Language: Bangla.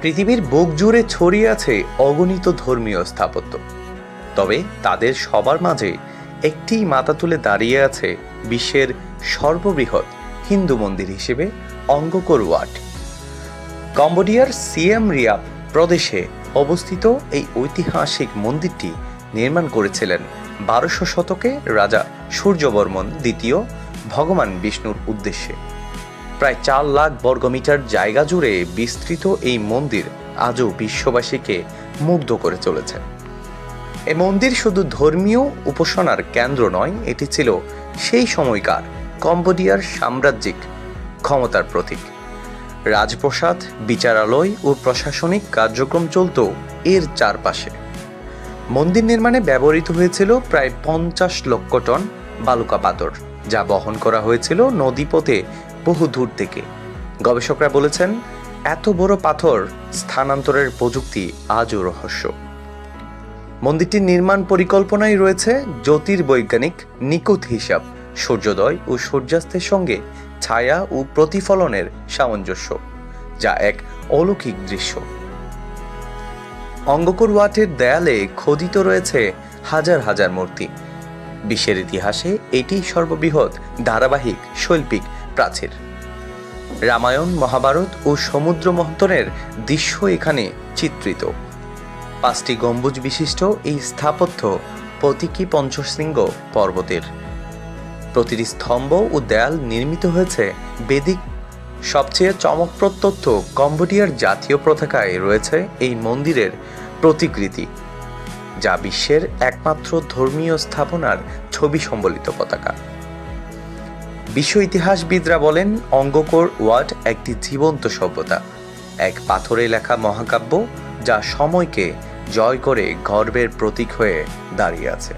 পৃথিবীর বুক জুড়ে ছড়িয়ে আছে অগণিত ধর্মীয় স্থাপত্য, তবে তাদের সবার মাঝে একটি মাথা তুলে দাঁড়িয়ে আছে বিশ্বের সর্ববৃহৎ হিন্দু মন্দির হিসেবে অঙ্গকোর ওয়াট। কম্বোডিয়ার সিয়াম রিয়াপ প্রদেশে অবস্থিত এই ঐতিহাসিক মন্দিরটি নির্মাণ করেছিলেন 1200 শতকে রাজা সূর্যবর্মন দ্বিতীয় ভগবান বিষ্ণুর উদ্দেশ্যে। প্রায় 4 লাখ বর্গমিটার জায়গা জুড়ে বিস্তৃত এই মন্দির আজও বিশ্ববাসীকে মুগ্ধ করে চলেছে। এই মন্দির শুধু ধর্মীয় উপাসনার কেন্দ্র নয়, এটি ছিল সেই সময়কার কম্বোডিয়ার সাম্রাজ্যিক ক্ষমতার প্রতীক। রাজপ্রাসাদ, বিচারালয় ও প্রশাসনিক কার্যক্রম চলত এর চারপাশে। মন্দির নির্মাণে ব্যবহৃত হয়েছিল প্রায় 50 লক্ষ টন বালুকা পাথর, যা বহন করা হয়েছিল নদীপথে বহু দূর থেকে। গবেষকরা বলেছেন, এত বড় পাথর স্থানান্তরের প্রযুক্তি আজও রহস্য। মন্দিরটির নির্মাণ পরিকল্পনায় রয়েছে জ্যোতির্বৈজ্ঞানিক নিখুঁত হিসাব, সূর্যোদয় ও সূর্যাস্তের সঙ্গে ছায়া ও প্রতিফলনের সামঞ্জস্য, যা এক অলৌকিক দৃশ্য। অঙ্গকোর ওয়াটের দেয়ালে খোদিত রয়েছে হাজার হাজার মূর্তি। বিশ্বের ইতিহাসে এটি সর্ববৃহৎ ধারাবাহিক শৈল্পিক প্রাচীর। রামায়ণ, মহাভারত ও সমুদ্র মন্থনের দৃশ্য এখানে চিত্রিত। 5টি গম্বুজ বিশিষ্ট এই স্থাপত্য প্রতীকী পঞ্চশৃঙ্গ পর্বতের। প্রতিটি স্তম্ভ ও দেয়াল নির্মিত হয়েছে বেদিক। সবচেয়ে চমকপ্রদ তথ্য, কম্বোডিয়ার জাতীয় পতাকায় রয়েছে এই মন্দিরের প্রতিকৃতি, যা বিশ্বের একমাত্র ধর্মীয় স্থাপনার ছবি সম্বলিত পতাকা। বিশ্ব ইতিহাসবিদরা বলেন, অঙ্গকোর ওয়াট একটি জীবন্ত সভ্যতা, এক পাথরে লেখা মহাকাব্য, যা সময়কে জয় করে গর্বের প্রতীক হয়ে দাঁড়িয়ে আছে।